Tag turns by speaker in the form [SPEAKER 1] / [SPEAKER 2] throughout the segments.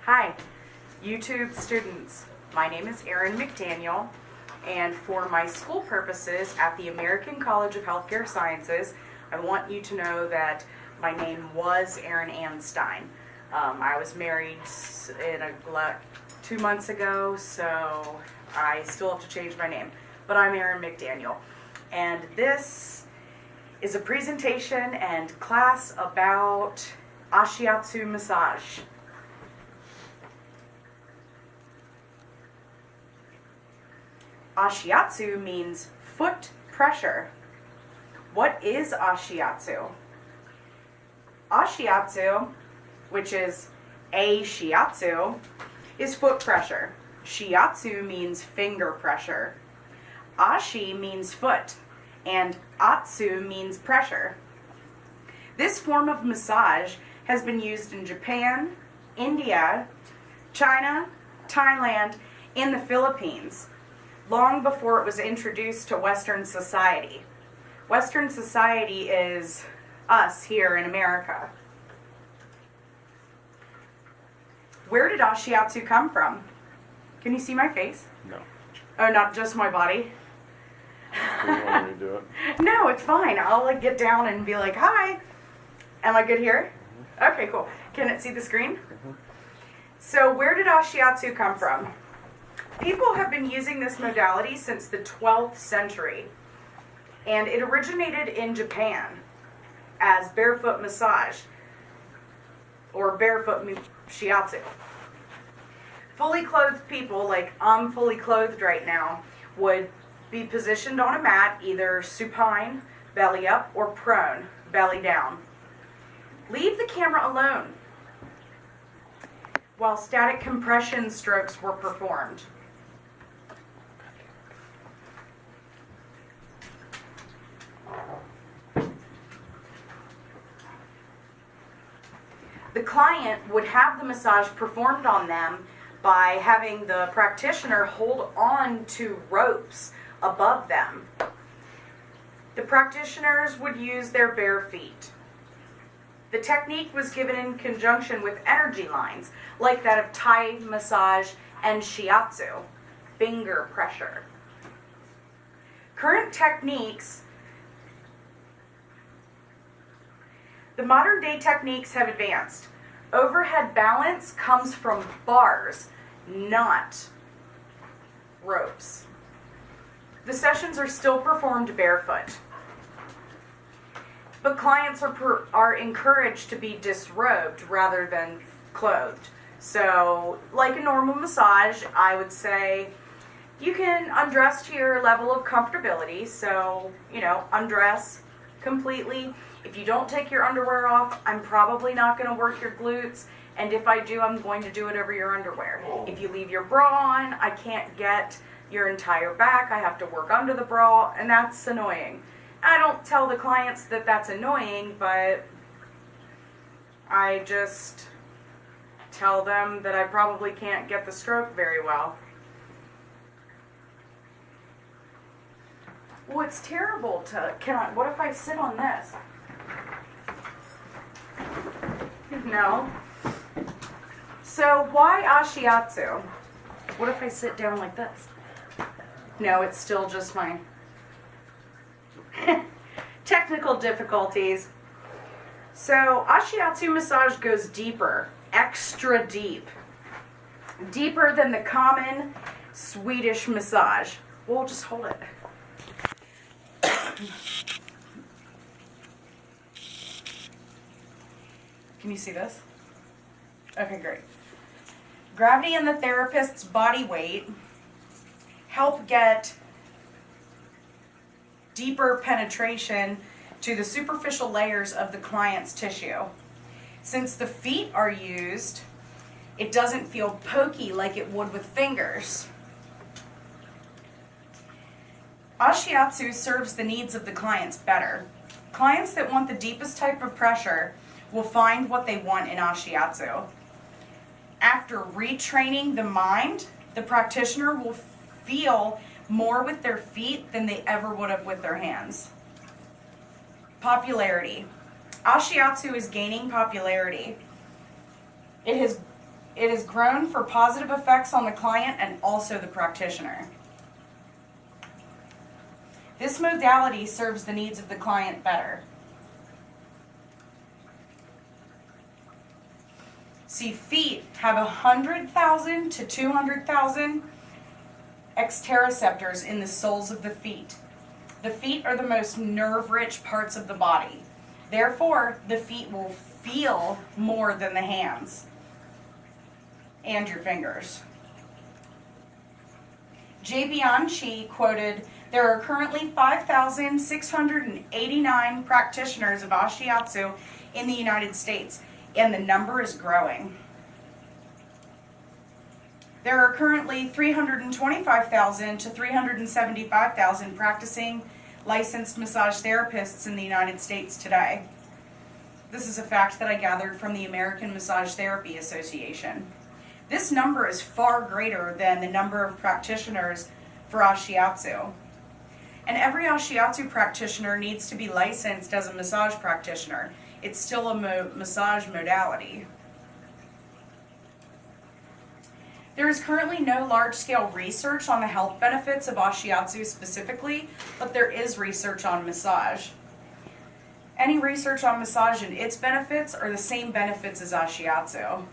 [SPEAKER 1] Hi, YouTube students. My name is Erin McDaniel, and for my school purposes at the American College of Healthcare Sciences, I want you to know that my name was Erin Ann Stein. I was married 2 months ago, so I still have to change my name, but I'm Erin McDaniel, and this is a presentation and class about Ashiatsu massage. Ashiatsu means foot pressure. What is Ashiatsu? Ashiatsu, which is ashiatsu, is foot pressure. Shiatsu means finger pressure. Ashi means foot, and atsu means pressure. This form of massage has been used in Japan, India, China, Thailand, and the Philippines, long before it was introduced to Western society. Western society is us here in America. Where did Ashiatsu come from? Can you see my face?
[SPEAKER 2] No.
[SPEAKER 1] Oh, not just my body?
[SPEAKER 2] Do you want me to do it?
[SPEAKER 1] No, it's fine. I'll get down and be like, hi. Am I good here? Mm-hmm. Okay, cool. Can it see the screen? Mm-hmm. So where did Ashiatsu come from? People have been using this modality since the 12th century, and it originated in Japan as barefoot massage, or barefoot shiatsu. Fully clothed people, like I'm fully clothed right now, would be positioned on a mat, either supine, belly up, or prone, belly down. Leave the camera alone while static compression strokes were performed. The client would have the massage performed on them by having the practitioner hold on to ropes above them. The practitioners would use their bare feet. The technique was given in conjunction with energy lines, like that of Thai massage and shiatsu, finger pressure. Current techniques, the modern day techniques have advanced. Overhead balance comes from bars, not ropes. The sessions are still performed barefoot, but clients are encouraged to be disrobed rather than clothed. So, like a normal massage, I would say you can undress to your level of comfortability. So, undress completely. If you don't take your underwear off, I'm probably not going to work your glutes, and if I do, I'm going to do it over your underwear. If you leave your bra on, I can't get your entire back. I have to work under the bra, and that's annoying. I don't tell the clients that that's annoying, but I just tell them that I probably can't get the stroke very well. Well, it's terrible to, what if I sit on this? No. So why Ashiatsu? What if I sit down like this? No, it's still just my technical difficulties. So Ashiatsu massage goes deeper, extra deep. Deeper than the common Swedish massage. We'll just hold it. Can you see this? Okay, great. Gravity and the therapist's body weight help get deeper penetration to the superficial layers of the client's tissue. Since the feet are used, it doesn't feel pokey like it would with fingers. Ashiatsu serves the needs of the clients better. Clients that want the deepest type of pressure will find what they want in Ashiatsu. After retraining the mind, the practitioner will feel more with their feet than they ever would have with their hands. Popularity. Ashiatsu is gaining popularity. It It is grown for positive effects on the client and also the practitioner. This modality serves the needs of the client better. See, feet have 100,000 to 200,000 exteroceptors in the soles of the feet. The feet are the most nerve-rich parts of the body. Therefore, the feet will feel more than the hands and your fingers. J. Bianchi quoted, "There are currently 5,689 practitioners of Ashiatsu in the United States, and the number is growing. There are currently 325,000 to 375,000 practicing licensed massage therapists in the United States today." This is a fact that I gathered from the American Massage Therapy Association. This number is far greater than the number of practitioners for Ashiatsu. And every Ashiatsu practitioner needs to be licensed as a massage practitioner. It's still a massage modality. There is currently no large-scale research on the health benefits of Ashiatsu specifically, but there is research on massage. Any research on massage and its benefits are the same benefits as Ashiatsu.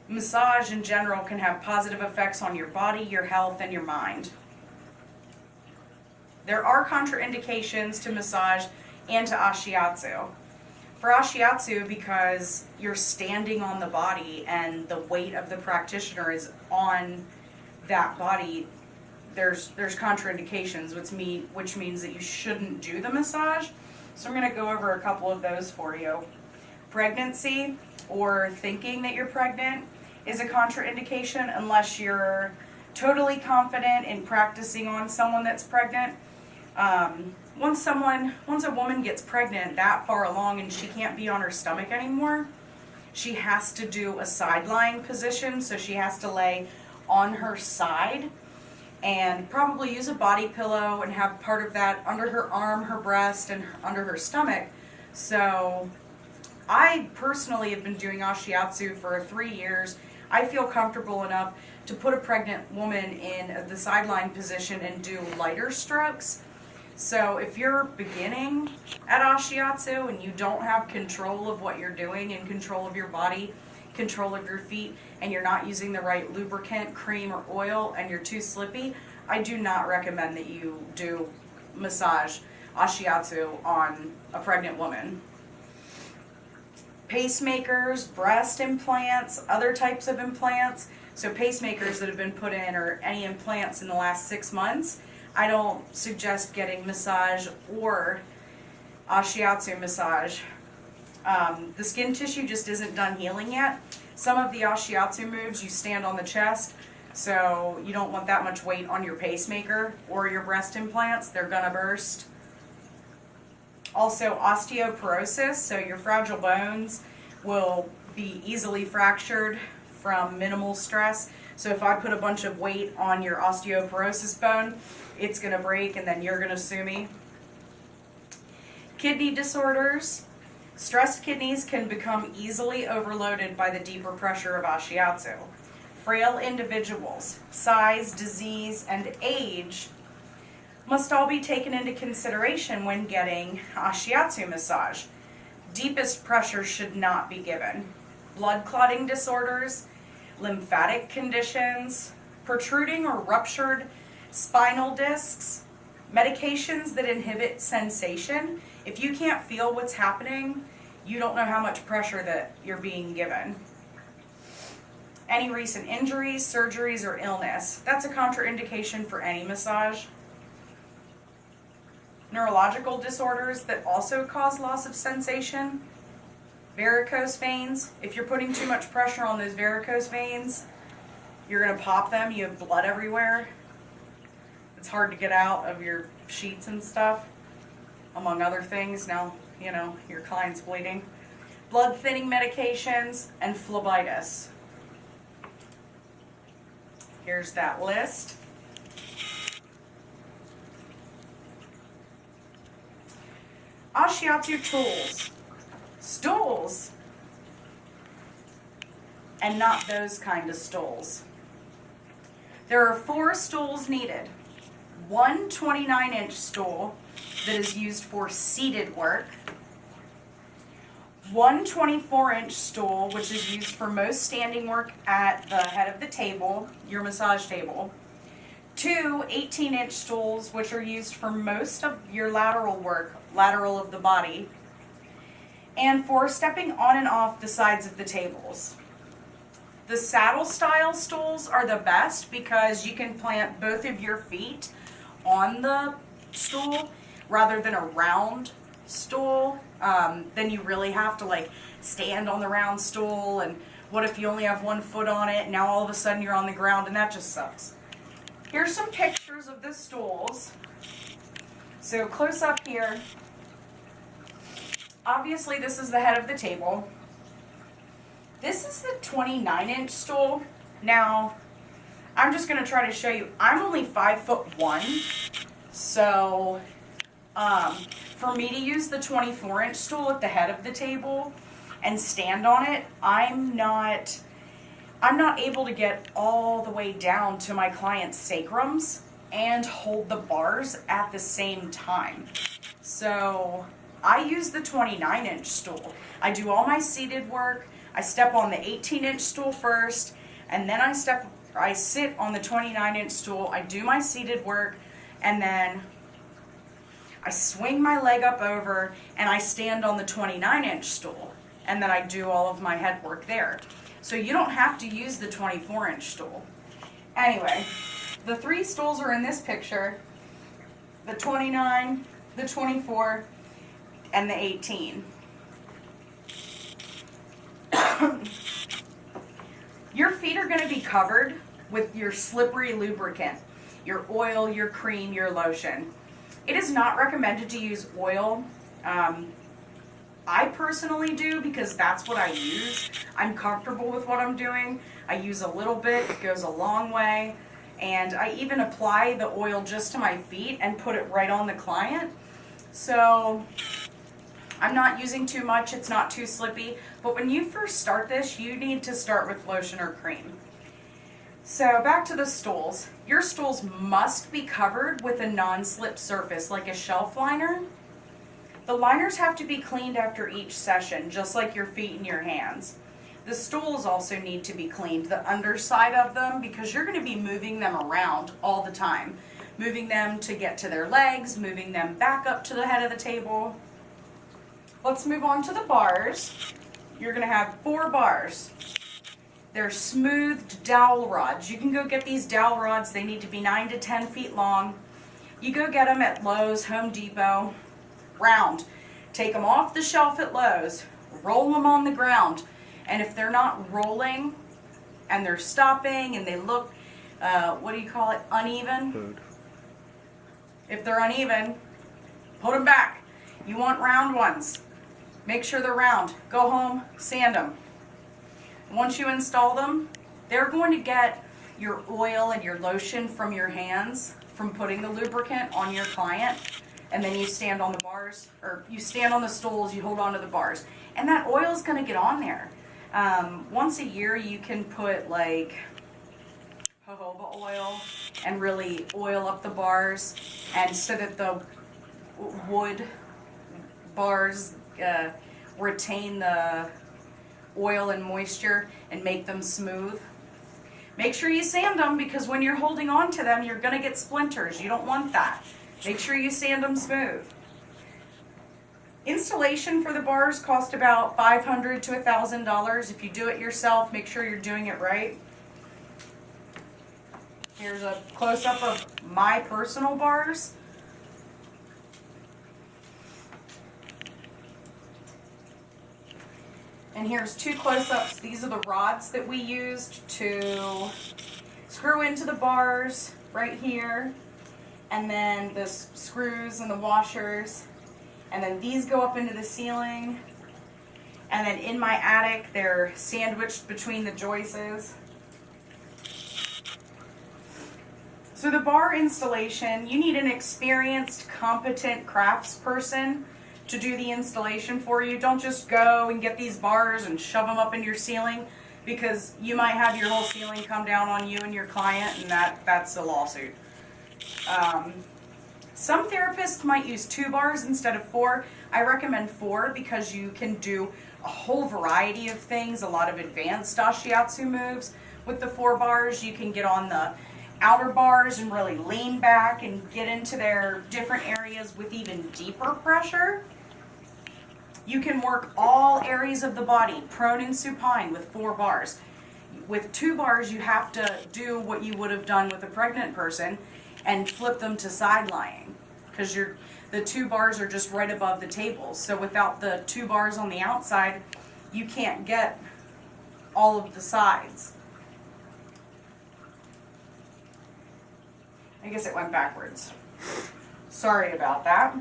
[SPEAKER 1] Massage in general can have positive effects on your body, your health, and your mind. There are contraindications to massage and to Ashiatsu. For Ashiatsu, because you're standing on the body and the weight of the practitioner is on that body, there's contraindications, which means that you shouldn't do the massage. So I'm going to go over a couple of those for you. Pregnancy or thinking that you're pregnant is a contraindication unless you're totally confident in practicing on someone that's pregnant. Once a woman gets pregnant that far along and she can't be on her stomach anymore, she has to do a sideline position, so she has to lay on her side and probably use a body pillow and have part of that under her arm, her breast, and under her stomach. So I personally have been doing Ashiatsu for 3 years. I feel comfortable enough to put a pregnant woman in the sideline position and do lighter strokes. So if you're beginning at Ashiatsu and you don't have control of what you're doing and control of your body, control of your feet, and you're not using the right lubricant, cream, or oil, and you're too slippy, I do not recommend that you do massage Ashiatsu on a pregnant woman. Pacemakers, breast implants, other types of implants. So pacemakers that have been put in or any implants in the last 6 months, I don't suggest getting massage or Ashiatsu massage. The skin tissue just isn't done healing yet. Some of the Ashiatsu moves, you stand on the chest, so you don't want that much weight on your pacemaker or your breast implants. They're gonna burst. Also osteoporosis, so your fragile bones will be easily fractured from minimal stress. So if I put a bunch of weight on your osteoporosis bone, it's going to break and then you're going to sue me. Kidney disorders. Stressed kidneys can become easily overloaded by the deeper pressure of Ashiatsu. Frail individuals, size, disease, and age must all be taken into consideration when getting Ashiatsu massage. Deepest pressure should not be given. Blood clotting disorders, lymphatic conditions, protruding or ruptured spinal discs, medications that inhibit sensation. If you can't feel what's happening, you don't know how much pressure that you're being given. Any recent injuries, surgeries, or illness, that's a contraindication for any massage. Neurological disorders that also cause loss of sensation. Varicose veins. If you're putting too much pressure on those varicose veins, you're going to pop them. You have blood everywhere. It's hard to get out of your sheets and stuff, among other things. Now, you know, your client's bleeding. Blood thinning medications and phlebitis. Here's that list. Ashiatsu tools. Stools. and not those kind of stools. There are 4 stools needed. One 29-inch stool that is used for seated work. One 24-inch stool, which is used for most standing work at the head of the table, your massage table. 2 18-inch stools, which are used for most of your lateral work, lateral of the body. And 4 stepping on and off the sides of the tables. The saddle style stools are the best because you can plant both of your feet on the stool rather than a round stool. Then you really have to like stand on the round stool, and what if you only have one foot on it and now all of a sudden you're on the ground, and that just sucks. Here's some pictures of the stools. So close up here. Obviously this is the head of the table. This is the 29-inch stool. Now, I'm just going to try to show you. I'm only 5'1", so for me to use the 24-inch stool at the head of the table and stand on it, I'm not able to get all the way down to my client's sacrums and hold the bars at the same time. So I use the 29-inch stool. I do all my seated work. I step on the 18-inch stool first, and then I sit on the 29-inch stool. I do my seated work, and then I swing my leg up over, and I stand on the 29-inch stool, and then I do all of my head work there. So you don't have to use the 24-inch stool. Anyway, the 3 stools are in this picture: the 29, the 24, and the 18. Your feet are going to be covered with your slippery lubricant, your oil, your cream, your lotion. It is not recommended to use oil. I personally do because that's what I use. I'm comfortable with what I'm doing. I use a little bit, it goes a long way. And I even apply the oil just to my feet and put it right on the client. So I'm not using too much, it's not too slippy, but when you first start this, you need to start with lotion or cream. So back to the stools. Your stools must be covered with a non-slip surface, like a shelf liner. The liners have to be cleaned after each session, just like your feet and your hands. The stools also need to be cleaned, the underside of them, because you're going to be moving them around all the time. Moving them to get to their legs, moving them back up to the head of the table. Let's move on to the bars. You're going to have 4 bars. They're smoothed dowel rods. You can go get these dowel rods. They need to be 9 to 10 feet long. You go get them at Lowe's, Home Depot. Round. Take them off the shelf at Lowe's. Roll them on the ground. And if they're not rolling and they're stopping and they look, uneven?
[SPEAKER 2] Food.
[SPEAKER 1] If they're uneven, put them back. You want round ones. Make sure they're round. Go home, sand them. Once you install them, they're going to get your oil and your lotion from your hands from putting the lubricant on your client, and then you stand on the bars, or you stand on the stools, you hold on to the bars, and that oil is going to get on there. Once a year you can put like jojoba oil and really oil up the bars, and so that the wood bars retain the oil and moisture and make them smooth. Make sure you sand them, because when you're holding on to them, you're going to get splinters. You don't want that. Make sure you sand them smooth. Installation for the bars cost about $500 to $1,000. If you do it yourself, make sure you're doing it right. Here's a close-up of my personal bars. And here's 2 close-ups. These are the rods that we used to screw into the bars right here. And then the screws and the washers. And then these go up into the ceiling. And then in my attic, they're sandwiched between the joists. So the bar installation, you need an experienced, competent craftsperson to do the installation for you. Don't just go and get these bars and shove them up into your ceiling. because you might have your whole ceiling come down on you and your client, and that's a lawsuit. Some therapists might use 2 bars instead of 4. I recommend 4 because you can do a whole variety of things, a lot of advanced ashiatsu moves. With the 4 bars, you can get on the outer bars and really lean back and get into their different areas with even deeper pressure. You can work all areas of the body, prone and supine, with 4 bars. With 2 bars, you have to do what you would have done with a pregnant person and flip them to side lying, because the 2 bars are just right above the tables. So without the 2 bars on the outside, you can't get all of the sides. I guess it went backwards. Sorry about that.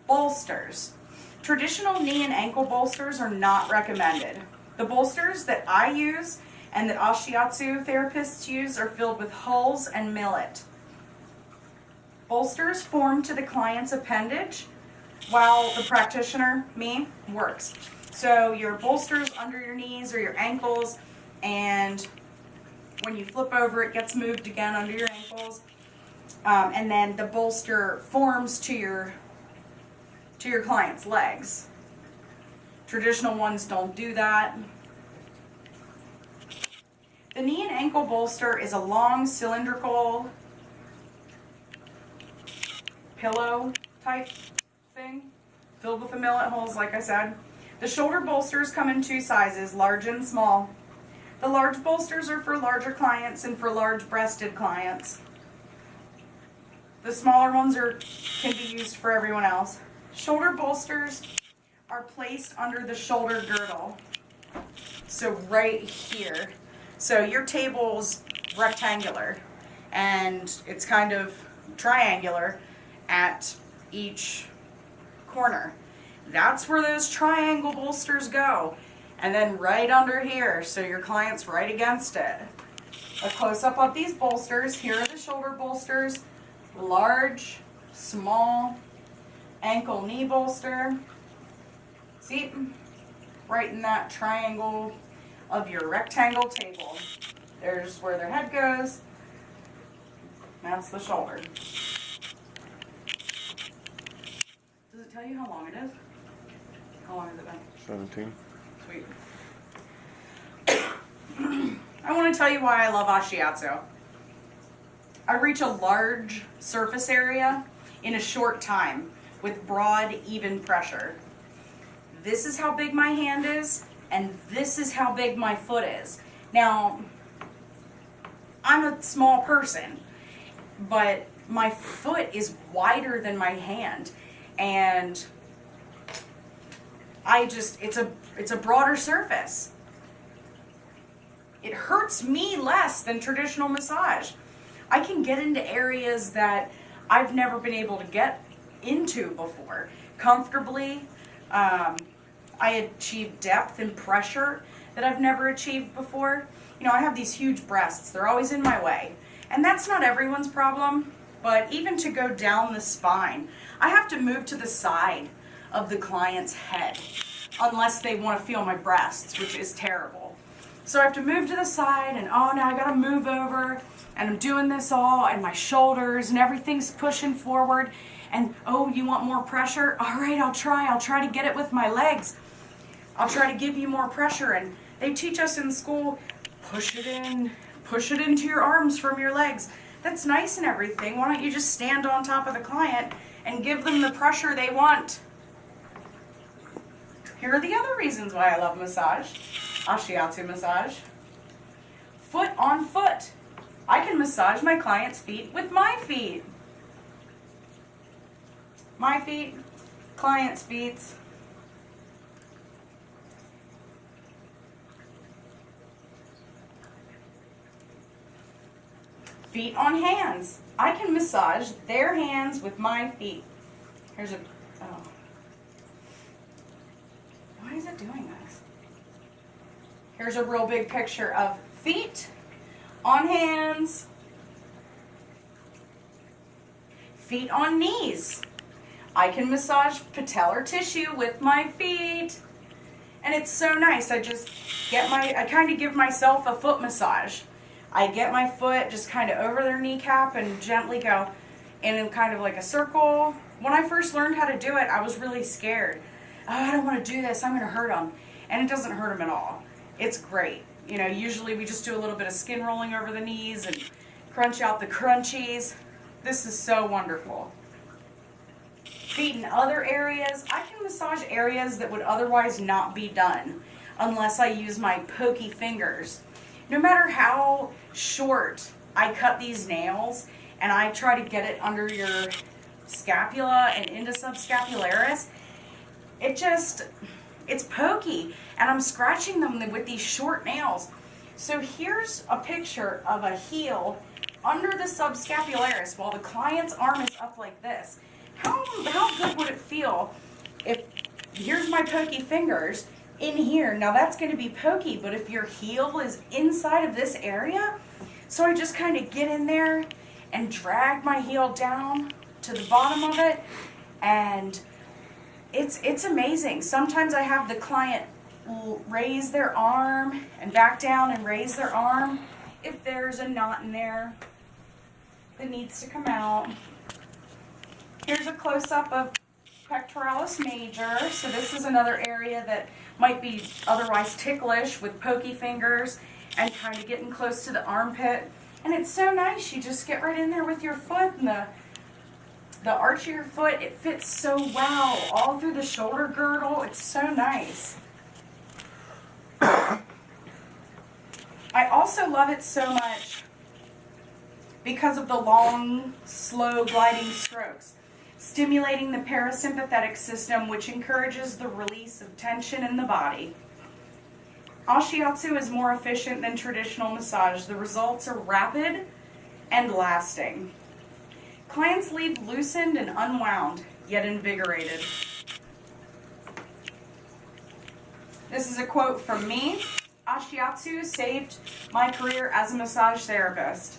[SPEAKER 1] Bolsters. Traditional knee and ankle bolsters are not recommended. The bolsters that I use and that ashiatsu therapists use are filled with hulls and millet. Bolsters form to the client's appendage while the practitioner, me, works. So your bolsters under your knees or your ankles, and when you flip over it gets moved again under your ankles, and then the bolster forms to your client's legs. Traditional ones don't do that. The knee and ankle bolster is a long cylindrical pillow type thing filled with the millet holes, like I said. The shoulder bolsters come in 2 sizes, large and small. The large bolsters are for larger clients and for large breasted clients. The smaller ones can be used for everyone else. Shoulder bolsters are placed under the shoulder girdle. So right here. So your table's rectangular and it's kind of triangular at each corner. That's where those triangle bolsters go. And then right under here, so your client's right against it. A close-up of these bolsters. Here are the shoulder bolsters. Large, small, ankle knee bolster. See? Right in that triangle of your rectangle table. There's where their head goes. That's the shoulder. Does it tell you how long it is? How long has it been?
[SPEAKER 2] 17.
[SPEAKER 1] Sweet. I want to tell you why I love ashiatsu. I reach a large surface area in a short time with broad, even pressure. This is how big my hand is, and this is how big my foot is. Now, I'm a small person, but my foot is wider than my hand, and it's a broader surface. It hurts me less than traditional massage. I can get into areas that I've never been able to get into before comfortably. I achieve depth and pressure that I've never achieved before. You know, I have these huge breasts. They're always in my way. And that's not everyone's problem, but even to go down the spine, I have to move to the side of the client's head unless they want to feel my breasts, which is terrible. So I have to move to the side, and oh, now I got to move over, and I'm doing this all, and my shoulders and everything's pushing forward. And oh, you want more pressure? All right, I'll try to get it with my legs. I'll try to give you more pressure. And they teach us in school, push it into your arms from your legs. That's nice and everything. Why don't you just stand on top of the client and give them the pressure they want? Here are the other reasons why I love massage. Ashiatsu massage. Foot on foot. I can massage my client's feet with my feet. My feet, client's feet. Feet on hands. I can massage their hands with my feet. Here's a, oh. Why is it doing this? Here's a real big picture of feet on hands. Feet on knees. I can massage patellar tissue with my feet. And it's so nice. I kind of give myself a foot massage. I get my foot just kind of over their kneecap and gently go in kind of like a circle. When I first learned how to do it, I was really scared. Oh, I don't want to do this. I'm going to hurt them. And it doesn't hurt them at all. It's great. You know, usually we just do a little bit of skin rolling over the knees and crunch out the crunchies. This is so wonderful. Feet in other areas. I can massage areas that would otherwise not be done unless I use my pokey fingers. No matter how short I cut these nails and I try to get it under your scapula and into subscapularis, it's pokey, and I'm scratching them with these short nails. So here's a picture of a heel under the subscapularis while the client's arm is up like this. How good would it feel if, here's my pokey fingers in here. Now that's going to be pokey, but if your heel is inside of this area, so I just kind of get in there and drag my heel down to the bottom of it, and it's amazing. Sometimes I have the client raise their arm and back down and raise their arm if there's a knot in there that needs to come out. Here's a close-up of pectoralis major. So this is another area that might be otherwise ticklish with pokey fingers and kind of getting close to the armpit. And it's so nice. You just get right in there with your foot, and the arch of your foot, it fits so well all through the shoulder girdle. It's so nice. I also love it so much because of the long, slow gliding strokes, stimulating the parasympathetic system, which encourages the release of tension in the body. Ashiatsu is more efficient than traditional massage. The results are rapid and lasting. Clients leave loosened and unwound, yet invigorated. This is a quote from me. Ashiatsu saved my career as a massage therapist.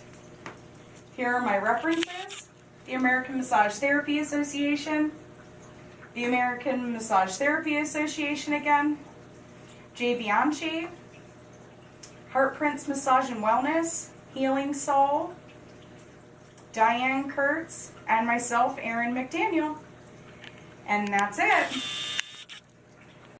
[SPEAKER 1] Here are my references. The American Massage Therapy Association, the American Massage Therapy Association again, Jay Bianchi, Heart Prince Massage and Wellness, Healing Soul, Diane Kurtz, and myself, Erin McDaniel. And that's it.